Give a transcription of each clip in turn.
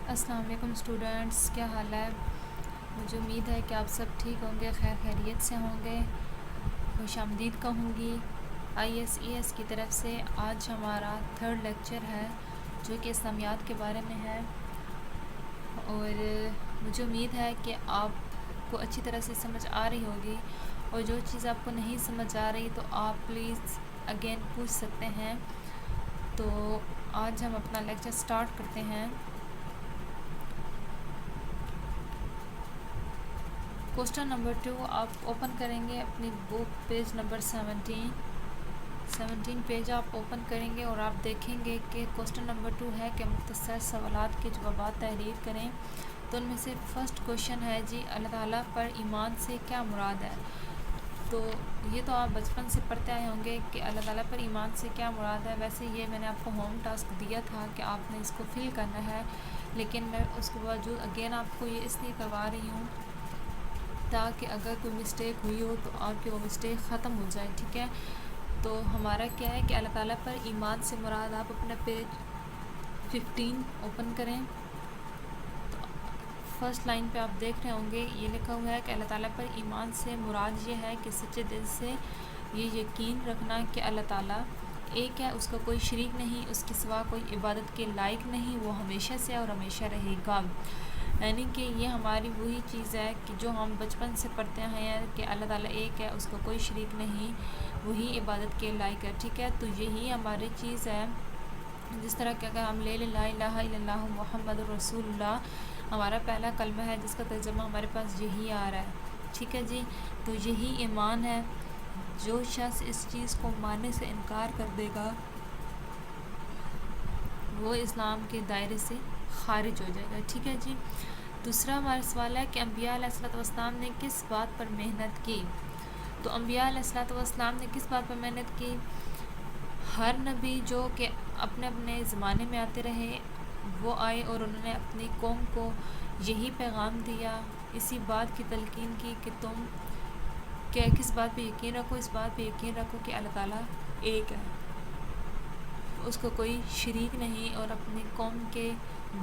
السلام علیکم اسٹوڈنٹس، کیا حال ہے؟ مجھے امید ہے کہ آپ سب ٹھیک ہوں گے، خیر خیریت سے ہوں گے۔ خوش آمدید کہوں گی ISES کی طرف سے۔ آج ہمارا 3rd لیکچر ہے جو کہ اسلامیات کے بارے میں ہے، اور مجھے امید ہے کہ آپ کو اچھی طرح سے سمجھ آ رہی ہوگی، اور جو چیز آپ کو نہیں سمجھ آ رہی تو آپ پلیز اگین پوچھ سکتے ہیں۔ تو آج ہم اپنا لیکچر سٹارٹ کرتے ہیں۔ کوسچن نمبر 2 آپ اوپن کریں گے اپنی بک، پیج نمبر 17 پیج آپ اوپن کریں گے، اور آپ دیکھیں گے کہ کوسچن نمبر 2 ہے کہ مختصر سوالات کے جوابات تحریر کریں۔ تو ان میں سے فرسٹ کوسچن ہے جی، اللہ تعالیٰ پر ایمان سے کیا مراد ہے؟ تو یہ تو آپ بچپن سے پڑھتے آئے ہوں گے کہ اللہ تعالیٰ پر ایمان سے کیا مراد ہے۔ ویسے یہ میں نے آپ کو ہوم ٹاسک دیا تھا کہ آپ نے اس کو فل کرنا ہے، لیکن میں اس کے باوجود اگین آپ کو یہ اس لیے کروا رہی ہوں تاکہ اگر کوئی مسٹیک ہوئی ہو تو آپ کی وہ مسٹیک ختم ہو جائے، ٹھیک ہے؟ تو ہمارا کیا ہے کہ اللہ تعالیٰ پر ایمان سے مراد، آپ اپنا پیج 15 اوپن کریں۔ تو فرسٹ لائن پہ آپ دیکھ رہے ہوں گے یہ لکھا ہوا ہے کہ اللہ تعالیٰ پر ایمان سے مراد یہ ہے کہ سچے دل سے یہ یقین رکھنا کہ اللہ تعالیٰ ایک ہے، اس کا کوئی شریک نہیں، اس کے سوا کوئی عبادت کے لائق نہیں، وہ ہمیشہ سے اور ہمیشہ رہے گا۔ یعنی کہ یہ ہماری وہی چیز ہے کہ جو ہم بچپن سے پڑھتے ہیں کہ اللہ تعالیٰ ایک ہے، اس کا کوئی شریک نہیں، وہی عبادت کے لائق ہے، ٹھیک ہے؟ تو یہی ہماری چیز ہے۔ جس طرح کہ اگر ہم لے لیں لا الہ الا اللہ محمد رسول اللہ، ہمارا پہلا کلمہ ہے جس کا ترجمہ ہمارے پاس یہی آ رہا ہے، ٹھیک ہے جی؟ تو یہی ایمان ہے۔ جو شخص اس چیز کو ماننے سے انکار کر دے گا وہ اسلام کے دائرے سے خارج ہو جائے گا، ٹھیک ہے جی؟ دوسرا ہمارا سوال ہے کہ انبیاء علیہ السلام نے کس بات پر محنت کی؟ تو انبیاء علیہ السلام نے کس بات پر محنت کی؟ ہر نبی جو کہ اپنے اپنے زمانے میں آتے رہے، وہ آئے اور انہوں نے اپنی قوم کو یہی پیغام دیا، اسی بات کی تلقین کی کہ تم کیا کس بات پہ یقین رکھو، اس بات پہ یقین رکھو کہ اللہ تعالیٰ ایک ہے، اس کو کوئی شریک نہیں، اور اپنی قوم کے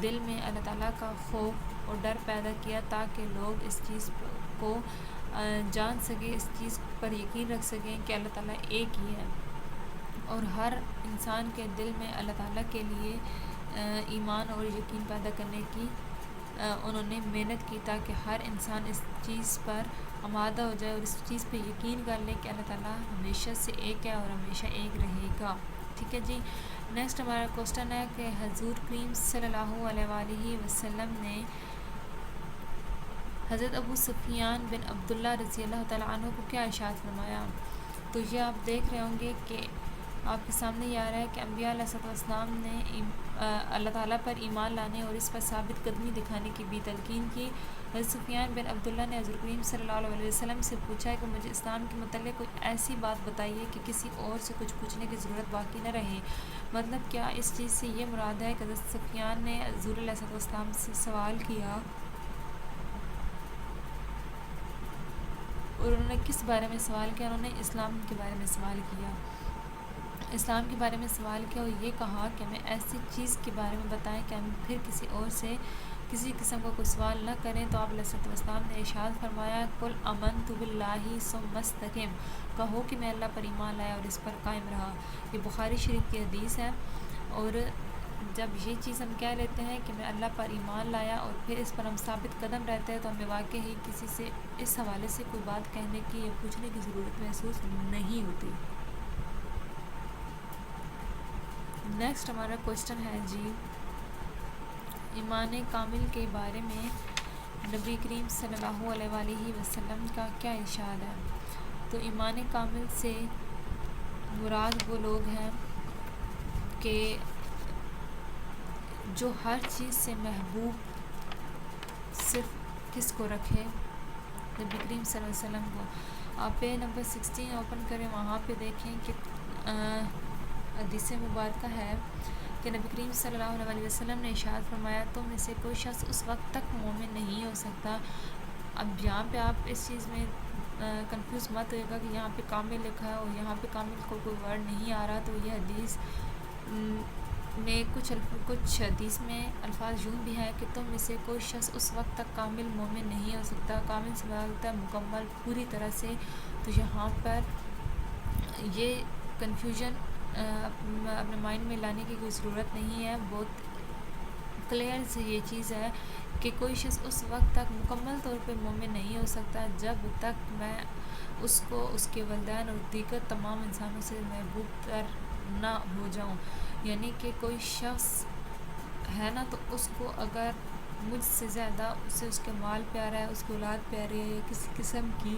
دل میں اللہ تعالیٰ کا خوف اور ڈر پیدا کیا تاکہ لوگ اس چیز کو جان سکیں، اس چیز پر یقین رکھ سکیں کہ اللہ تعالیٰ ایک ہی ہے، اور ہر انسان کے دل میں اللہ تعالیٰ کے لیے ایمان اور یقین پیدا کرنے کی انہوں نے محنت کی تاکہ ہر انسان اس چیز پر آمادہ ہو جائے اور اس چیز پہ یقین کر لے کہ اللہ تعالیٰ ہمیشہ سے ایک ہے اور ہمیشہ ایک رہے گا، ٹھیک ہے جی؟ نیکسٹ ہمارا کوسچن ہے کہ حضور کریم صلی اللہ علیہ وآلہ وسلم نے حضرت ابو سفیان بن عبداللہ رضی اللہ تعالیٰ عنہ کو کیا ارشاد فرمایا؟ تو یہ آپ دیکھ رہے ہوں گے کہ آپ کے سامنے یہ آ رہا ہے کہ انبیاء علیہ السلام نے اللہ تعالیٰ پر ایمان لانے اور اس پر ثابت قدمی دکھانے کی بھی تلقین کی۔ حضرت سفیان بن عبداللہ نے حضور کریم صلی اللہ علیہ وسلم سے پوچھا کہ مجھے اسلام کے متعلق کوئی ایسی بات بتائیے کہ کسی اور سے کچھ پوچھنے کی ضرورت باقی نہ رہے۔ مطلب کیا اس چیز سے یہ مراد ہے کہ حضرت سفیان نے حضور علیہ السلام سے سوال کیا، اور انہوں نے کس بارے میں سوال کیا؟ انہوں نے اسلام کے بارے میں سوال کیا، اسلام کے بارے میں سوال کیا، اور یہ کہا کہ ہمیں ایسی چیز کے بارے میں بتائیں کہ ہم پھر کسی اور سے کسی قسم کا کوئی سوال نہ کریں۔ تو آپ علیہ السلام نے ارشاد فرمایا قل آمنت باللہ ثم استقم، کہو کہ میں اللہ پر ایمان لایا اور اس پر قائم رہا۔ یہ بخاری شریف کی حدیث ہے، اور جب یہ چیز ہم کہہ لیتے ہیں کہ میں اللہ پر ایمان لایا اور پھر اس پر ہم ثابت قدم رہتے ہیں تو ہمیں واقعی ہی کسی سے اس حوالے سے کوئی بات کہنے کی یا پوچھنے کی ضرورت محسوس نہیں ہوتی۔ نیکسٹ ہمارا کوسچن ہے جی، ایمان کامل کے بارے میں نبی کریم صلی اللہ علیہ وآلہ وسلم کا کیا ارشاد ہے؟ تو ایمان کامل سے مراد وہ لوگ ہیں کہ جو ہر چیز سے محبوب صرف کس کو رکھے؟ نبی کریم صلی اللہ علیہ وسلم کو۔ آپ پیج نمبر 16 اوپن کریں، وہاں پہ دیکھیں کہ حدیث مبارکہ ہے کہ نبی کریم صلی اللہ علیہ وسلم نے ارشاد فرمایا تم میں سے کوئی شخص اس وقت تک مومن نہیں ہو سکتا۔ اب یہاں پہ آپ اس چیز میں کنفیوز مت ہوئے گا کہ یہاں پہ کامل لکھا ہے اور یہاں پہ کامل کو کوئی ورڈ نہیں آ رہا، تو یہ حدیث میں کچھ حدیث میں الفاظ یوں بھی ہیں کہ تم میں سے کوئی شخص اس وقت تک کامل مومن نہیں ہو سکتا. کامل سے مراد ہوتا ہے مکمل، پوری طرح سے. تو یہاں پر یہ کنفیوژن اپنے مائنڈ میں لانے کی کوئی ضرورت نہیں ہے. بہت کلیئر سے یہ چیز ہے کہ کوئی شخص اس وقت تک مکمل طور پہ مومن نہیں ہو سکتا جب تک میں اس کو اس کے والدین اور دیگر تمام انسانوں سے محبوب تر نہ ہو جاؤں. یعنی کہ کوئی شخص ہے نا، تو اس کو اگر مجھ سے زیادہ اسے اس کے مال پیارا ہے، اس کی اولاد پیاری ہے، یا کسی قسم کی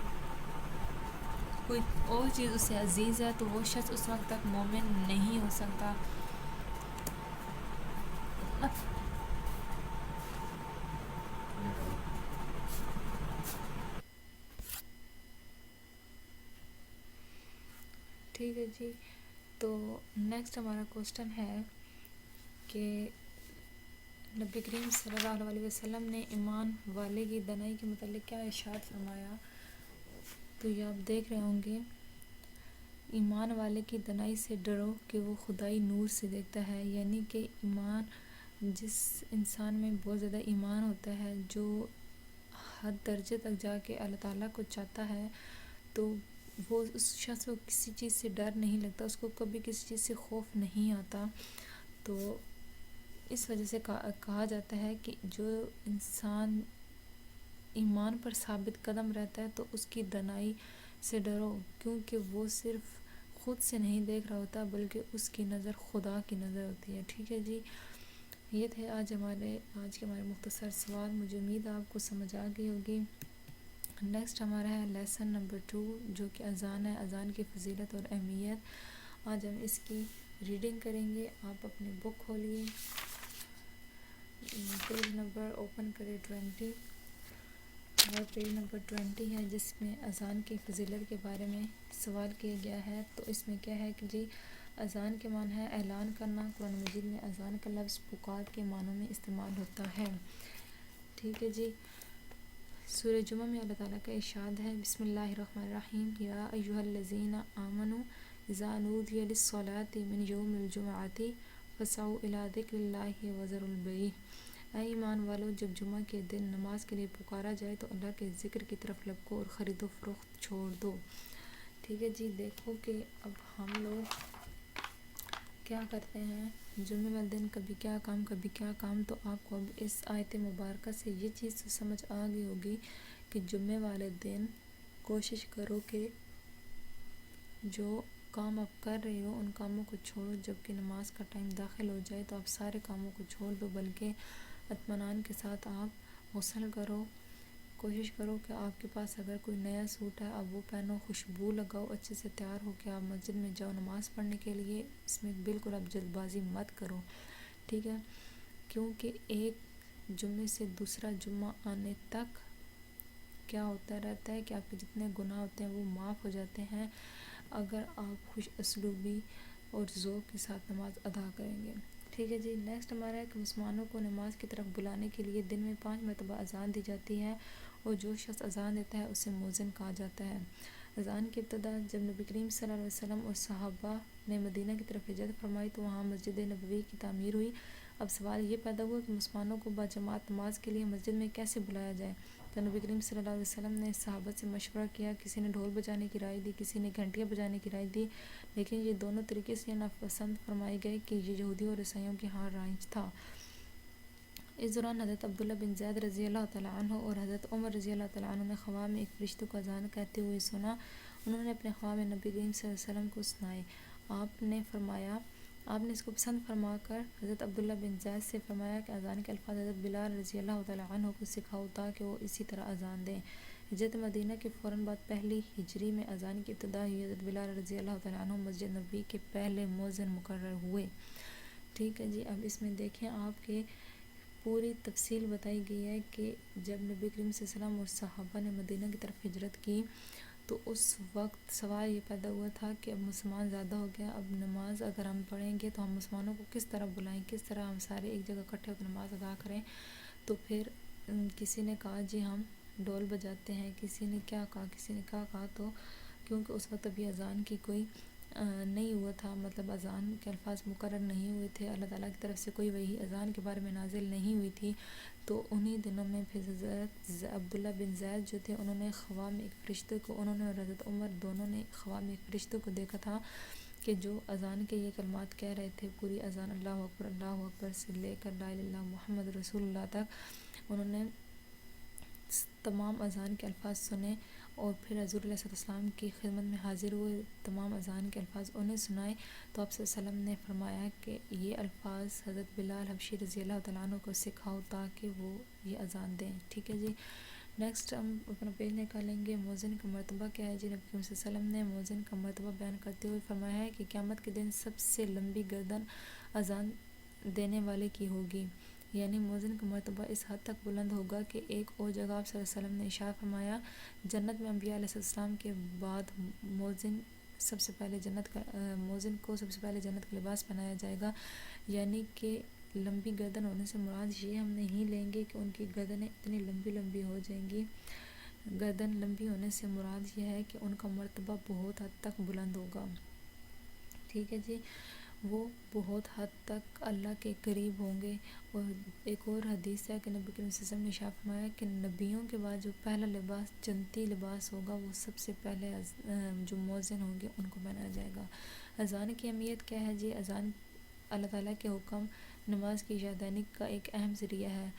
کوئی اور چیز اسے عزیز ہے، تو وہ شخص اس وقت تک مومن نہیں ہو سکتا. ٹھیک ہے جی. تو نیکسٹ ہمارا کوسٹن ہے کہ نبی کریم صلی اللہ علیہ وسلم نے ایمان والے کی دنائی کے متعلق کیا ارشاد فرمایا. تو یہ آپ دیکھ رہے ہوں گے، ایمان والے کی دنائی سے ڈرو کہ وہ خدائی نور سے دیکھتا ہے. یعنی کہ ایمان، جس انسان میں بہت زیادہ ایمان ہوتا ہے، جو حد درجے تک جا کے اللہ تعالیٰ کو چاہتا ہے، تو وہ اس شخص کو کسی چیز سے ڈر نہیں لگتا، اس کو کبھی کسی چیز سے خوف نہیں آتا. تو اس وجہ سے کہا جاتا ہے کہ جو انسان ایمان پر ثابت قدم رہتا ہے تو اس کی دنائی سے ڈرو، کیونکہ وہ صرف خود سے نہیں دیکھ رہا ہوتا بلکہ اس کی نظر خدا کی نظر ہوتی ہے. ٹھیک ہے جی. یہ تھے آج کے ہمارے مختصر سوال. مجھے امید ہے آپ کو سمجھ آ گئی ہوگی. نیکسٹ ہمارا ہے لیسن نمبر 2، جو کہ اذان ہے، اذان کی فضیلت اور اہمیت. آج ہم اس کی ریڈنگ کریں گے. آپ اپنی بک کھولیے، پیج نمبر اوپن کرے 20، اور پیج نمبر 20 ہے جس میں اذان کی فضیلت کے بارے میں سوال کیا گیا ہے. تو اس میں کیا ہے کہ جی اذان کے معنی ہے اعلان کرنا. قرآن مجید میں اذان کا لفظ پکار کے معنوں میں استعمال ہوتا ہے. ٹھیک ہے جی. سورہ جمعہ میں اللہ تعالیٰ کا ارشاد ہے، بسم اللہ الرحمن الرحیم، یا ایھا الذین آمنوا اذا نودی للصلاۃ من یوم الجمعۃ فاسعوا الی ذکر اللہ وذروا البیع. اے ایمان والو، جب جمعہ کے دن نماز کے لیے پکارا جائے تو اللہ کے ذکر کی طرف لپکو اور خرید و فروخت چھوڑ دو. ٹھیک ہے جی. دیکھو کہ اب ہم لوگ کیا کرتے ہیں جمعہ والے دن، کبھی کیا کام. تو آپ کو اب اس آیت مبارکہ سے یہ چیز تو سمجھ آ گئی ہوگی کہ جمعہ والے دن کوشش کرو کہ جو کام آپ کر رہے ہو ان کاموں کو چھوڑو. جب کہ نماز کا ٹائم داخل ہو جائے تو آپ سارے کاموں کو چھوڑ دو، بلکہ اطمینان کے ساتھ آپ غسل کرو. کوشش کرو کہ آپ کے پاس اگر کوئی نیا سوٹ ہے آپ وہ پہنو، خوشبو لگاؤ، اچھے سے تیار ہو کے آپ مسجد میں جاؤ نماز پڑھنے کے لیے. اس میں بالکل آپ جلد بازی مت کرو. ٹھیک ہے. کیونکہ ایک جمعے سے دوسرا جمعہ آنے تک کیا ہوتا رہتا ہے کہ آپ کے جتنے گناہ ہوتے ہیں وہ معاف ہو جاتے ہیں اگر آپ خوش اسلوبی اور ذوق کے ساتھ نماز ادا کریں گے. ٹھیک ہے جی. نیکسٹ ہمارا ہے کہ مسلمانوں کو نماز کی طرف بلانے کے لیے دن میں 5 مرتبہ اذان دی جاتی ہے، اور جو شخص اذان دیتا ہے اسے مؤذن کہا جاتا ہے. اذان کی ابتدا جب نبی کریم صلی اللہ علیہ وسلم اور صحابہ نے مدینہ کی طرف ہجرت فرمائی تو وہاں مسجد نبوی کی تعمیر ہوئی. اب سوال یہ پیدا ہوا کہ مسلمانوں کو باجماعت نماز کے لیے مسجد میں کیسے بلایا جائے. تو نبی کریم صلی اللہ علیہ وسلم نے صحابہ سے مشورہ کیا. کسی نے ڈھول بجانے کی رائے دی، کسی نے گھنٹیاں بجانے کی رائے دی، لیکن یہ دونوں طریقے سے ناپسند فرمائے گئے کہ یہ یہودیوں اور عیسائیوں کے ہاں رائج تھا. اس دوران حضرت عبداللہ بن زید رضی اللہ تعالیٰ عنہ اور حضرت عمر رضی اللہ تعالیٰ عنہ نے خواہ میں ایک فرشتے کو اذان کہتے ہوئے سنا. انہوں نے اپنے خواہ میں نبی کریم صلی اللہ علیہ وسلم کو سنائے. آپ نے اس کو پسند فرما کر حضرت عبداللہ بن زید سے فرمایا کہ اذان کے الفاظ حضرت بلال رضی اللہ تعالیٰ عنہ کو سکھاؤ تاکہ وہ اسی طرح اذان دیں. ہجرت مدینہ کے فوراً بعد پہلی ہجری میں اذان کی ابتدا ہوئی. حضرت بلال رضی اللہ تعالیٰ عنہ مسجد نبوی کے پہلے مؤذن مقرر ہوئے. ٹھیک ہے جی. اب اس میں دیکھیں آپ کے پوری تفصیل بتائی گئی ہے کہ جب نبی کریم صلی اللہ علیہ وسلم اور صحابہ نے مدینہ کی طرف ہجرت کی تو اس وقت سوال یہ پیدا ہوا تھا کہ اب مسلمان زیادہ ہو گیا، اب نماز اگر ہم پڑھیں گے تو ہم مسلمانوں کو کس طرح بلائیں، کس طرح ہم سارے ایک جگہ اکٹھے ہو کر نماز ادا کریں. تو پھر کسی نے کہا جی ہم ڈھول بجاتے ہیں، کسی نے کیا کہا، کسی نے کیا کہا. تو کیونکہ اس وقت ابھی اذان کی کوئی نہیں ہوا تھا، مطلب اذان کے الفاظ مقرر نہیں ہوئے تھے، اللہ تعالیٰ کی طرف سے کوئی وحی اذان کے بارے میں نازل نہیں ہوئی تھی، تو انہی دنوں میں پھر حضرت عبداللہ بن زید جو تھے انہوں نے خواب میں ایک فرشتے کو، انہوں نے اور حضرت عمر دونوں نے خواب میں ایک فرشتے کو دیکھا تھا کہ جو اذان کے یہ کلمات کہہ رہے تھے، پوری اذان اللہ اکبر سے لے کر لا الہ الا اللہ محمد رسول اللہ تک انہوں نے تمام اذان کے الفاظ سنے، اور پھر حضور علیہ السلام کی خدمت میں حاضر ہوئے، تمام اذان کے الفاظ انہیں سنائے، تو آپ صلی اللہ علیہ وسلم نے فرمایا کہ یہ الفاظ حضرت بلال حبشی رضی اللہ تعالیٰ عنہ کو سکھاؤ تاکہ وہ یہ اذان دیں، ٹھیک ہے جی۔ نیکسٹ ہم اپنا پیج نکالیں گے، مؤذن کا مرتبہ کیا ہے جی۔ نبی کریم صلی اللہ علیہ وسلم نے مؤذن کا مرتبہ بیان کرتے ہوئے فرمایا ہے کہ قیامت کے دن سب سے لمبی گردن اذان دینے والے کی ہوگی، یعنی مؤذن کا مرتبہ اس حد تک بلند ہوگا کہ ایک اور جگہ آپ صلی اللہ علیہ وسلم نے ارشاد فرمایا، جنت میں انبیاء علیہ السلام کے بعد مؤذن کو سب سے پہلے جنت کا لباس پہنایا جائے گا، یعنی کہ لمبی گردن ہونے سے مراد یہ ہم نہیں لیں گے کہ ان کی گردنیں اتنی لمبی ہو جائیں گی، گردن لمبی ہونے سے مراد یہ ہے کہ ان کا مرتبہ بہت حد تک بلند ہوگا، ٹھیک ہے جی، وہ بہت حد تک اللہ کے قریب ہوں گے۔ اور ایک اور حدیث ہے کہ نبی کریم صلی اللہ علیہ وسلم نے ارشاد فرمایا کہ نبیوں کے بعد جو پہلا لباس جنتی لباس ہوگا وہ سب سے پہلے جو مؤذن ہوں گے ان کو پہنایا جائے گا۔ اذان کی اہمیت کیا ہے جی؟ اذان اللہ تعالیٰ کے حکم نماز کی یاددہانی کا ایک اہم ذریعہ ہے۔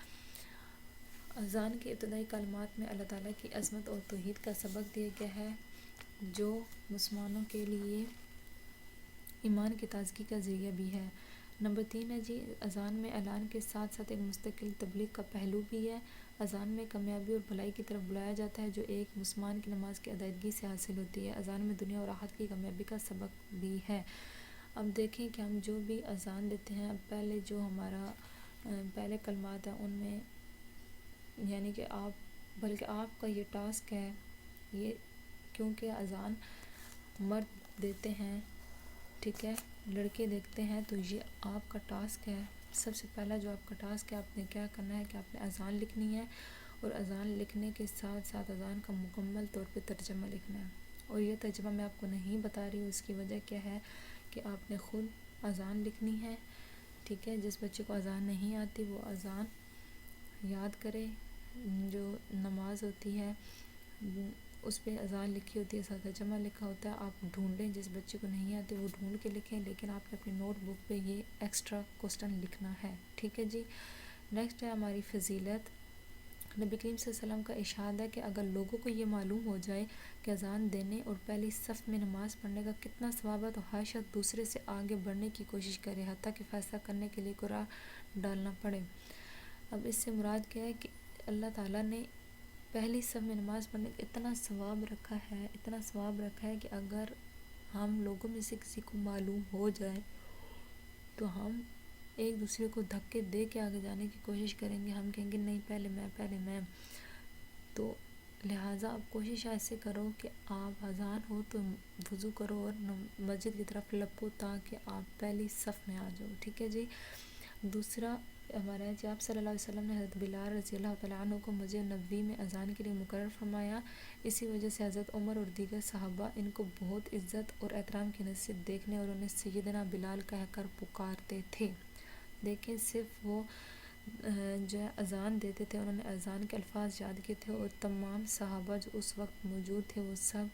اذان کے ابتدائی کلمات میں اللہ تعالیٰ کی عظمت اور توحید کا سبق دیا گیا ہے، جو مسلمانوں کے لیے ایمان کی تازگی کا ذریعہ بھی ہے۔ نمبر 3 ہے جی، اذان میں اعلان کے ساتھ ساتھ ایک مستقل تبلیغ کا پہلو بھی ہے۔ اذان میں کامیابی اور بھلائی کی طرف بلایا جاتا ہے جو ایک مسلمان کی نماز کی ادائیگی سے حاصل ہوتی ہے۔ اذان میں دنیا اور آخرت کی کامیابی کا سبق بھی ہے۔ اب دیکھیں کہ ہم جو بھی اذان دیتے ہیں، پہلے جو ہمارا پہلے کلمات ہیں ان میں، یعنی کہ بلکہ آپ کا یہ ٹاسک ہے، یہ کیونکہ اذان مرد دیتے ہیں، ٹھیک ہے، لڑکے دیکھتے ہیں، تو یہ آپ کا ٹاسک ہے۔ سب سے پہلا جو آپ کا ٹاسک ہے، آپ نے کیا کرنا ہے کہ آپ نے اذان لکھنی ہے، اور اذان لکھنے کے ساتھ ساتھ اذان کا مکمل طور پہ ترجمہ لکھنا ہے، اور یہ ترجمہ میں آپ کو نہیں بتا رہی ہوں، اس کی وجہ کیا ہے کہ آپ نے خود اذان لکھنی ہے، ٹھیک ہے۔ جس بچے کو اذان نہیں آتی وہ اذان یاد کرے، جو نماز ہوتی ہے اس پہ اذان لکھی ہوتی ہے، ساتھ ترجمہ لکھا ہوتا ہے، آپ ڈھونڈیں، جس بچے کو نہیں آتے وہ ڈھونڈ کے لکھیں، لیکن آپ نے اپنی نوٹ بک پہ یہ ایکسٹرا کوسٹن لکھنا ہے، ٹھیک ہے جی۔ نیکسٹ ہے ہماری فضیلت۔ نبی کریم صلی اللہ علیہ وسلم کا ارشاد ہے کہ اگر لوگوں کو یہ معلوم ہو جائے کہ اذان دینے اور پہلی صف میں نماز پڑھنے کا کتنا ثواب ہے تو ہر شخص دوسرے سے آگے بڑھنے کی کوشش کرے، حتیٰ کہ فیصلہ کرنے کے لیے کوئی راہ ڈالنا پڑے۔ اب اس سے مراد کیا ہے کہ اللہ تعالیٰ نے پہلی صف میں نماز پڑھنے کا اتنا ثواب رکھا ہے کہ اگر ہم لوگوں میں سے کسی کو معلوم ہو جائے تو ہم ایک دوسرے کو دھکے دے کے آگے جانے کی کوشش کریں گے، ہم کہیں گے نہیں پہلے میں، تو لہٰذا آپ کوشش ایسے کرو کہ آپ اذان ہو تو وضو کرو اور مسجد کی طرف لپو تاکہ آپ پہلی صف میں آ جاؤ، ٹھیک ہے جی۔ دوسرا ہمارا ہے جی، آپ صلی اللہ علیہ وسلم نے حضرت بلال رضی اللہ تعالیٰ عنہ کو مسجد نبوی میں اذان کے لیے مقرر فرمایا، اسی وجہ سے حضرت عمر اور دیگر صحابہ ان کو بہت عزت اور احترام کی نظر سے دیکھنے اور انہیں سیدنا بلال کہہ کر پکارتے تھے۔ دیکھیں صرف وہ جو ہے اذان دیتے تھے، انہوں نے اذان کے الفاظ یاد کیے تھے، اور تمام صحابہ جو اس وقت موجود تھے وہ سب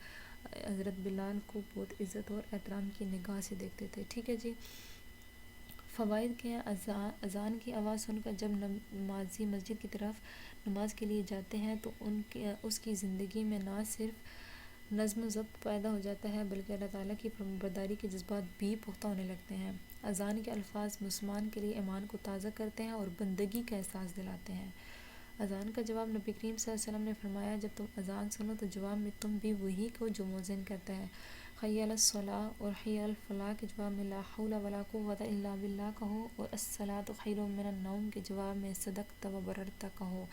حضرت بلال کو بہت عزت اور احترام کی نگاہ سے دیکھتے تھے، ٹھیک ہے جی۔ فوائد کے ہیں، اذان کی آواز سن کر جب نمازی مسجد کی طرف نماز کے لیے جاتے ہیں تو اس کی زندگی میں نہ صرف نظم و ضبط پیدا ہو جاتا ہے بلکہ اللہ تعالیٰ کی فرمانبرداری کے جذبات بھی پختہ ہونے لگتے ہیں۔ اذان کے الفاظ مسلمان کے لیے ایمان کو تازہ کرتے ہیں اور بندگی کا احساس دلاتے ہیں۔ اذان کا جواب، نبی کریم صلی اللہ علیہ وسلم نے فرمایا جب تم اذان سنو تو جواب میں تم بھی وہی کہو جو مؤذن کہتا ہے، حی علی الصلاۃ اور حی علی الفلاح کے جواب میں لا حول ولا قوۃ الا باللہ کہو، اور الصلاۃ خیر من النوم کے جواب میں صدقت و بررت کہو،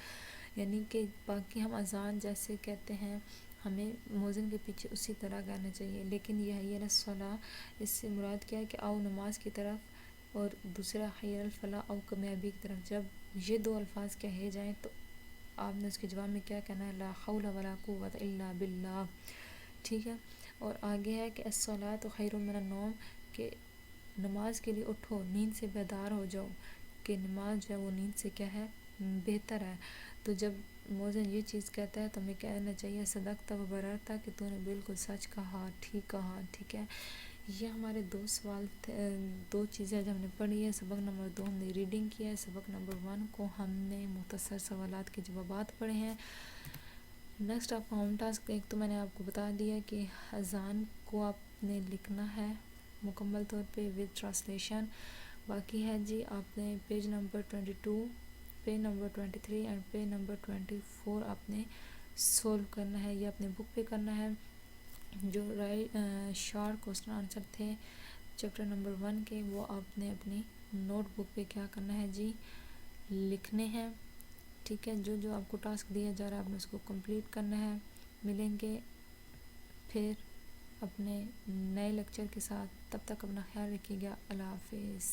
یعنی کہ باقی ہم اذان جیسے کہتے ہیں ہمیں مؤذن کے پیچھے اسی طرح کہنا چاہیے، لیکن یہ حی علی الصلاۃ اس سے مراد کیا ہے کہ آؤ نماز کی طرف، اور دوسرا حی علی الفلاح آؤ کامیابی کی طرف، جب یہ دو الفاظ کہے جائیں تو آپ نے اس کے جواب میں کیا کہنا ہے، لا حول ولا قوۃ الا باللہ، ٹھیک ہے۔ اور آگے ہے کہ الصلاۃ خیر من النوم، کہ نماز کے لیے اٹھو، نیند سے بیدار ہو جاؤ، کہ نماز جو ہے وہ نیند سے کیا ہے، بہتر ہے۔ تو جب مؤذن یہ چیز کہتا ہے تو ہمیں کہنا چاہیے صدقت و بررت، کہ تو نے بالکل سچ کہا، ٹھیک کہا، ٹھیک ہے۔ یہ ہمارے دو سوال تھے، دو چیزیں جو ہم نے پڑھی ہے۔ سبق نمبر 2 ہم نے ریڈنگ کیا ہے، سبق نمبر 1 کو ہم نے مختصر سوالات کے جوابات پڑھے ہیں۔ نیکسٹ آپ کا ہوم ٹاسک، ایک تو میں نے آپ کو بتا دیا کہ اذان کو آپ نے لکھنا ہے مکمل طور پہ ود ٹرانسلیشن۔ باقی ہے جی آپ نے page number 22، page number 23 and page number 24 آپ نے سولو کرنا ہے، یہ اپنے بک پہ کرنا ہے۔ جو شارٹ کوسچن آنسر تھے چیپٹر نمبر 1 کے، وہ آپ نے اپنی نوٹ بک پہ کیا کرنا ہے جی، لکھنے ہیں، ٹھیک ہے۔ جو جو آپ کو ٹاسک دیا جا رہا ہے آپ نے اس کو کمپلیٹ کرنا ہے۔ ملیں گے پھر اپنے نئے لیکچر کے ساتھ، تب تک اپنا خیال رکھیے گا، اللہ حافظ۔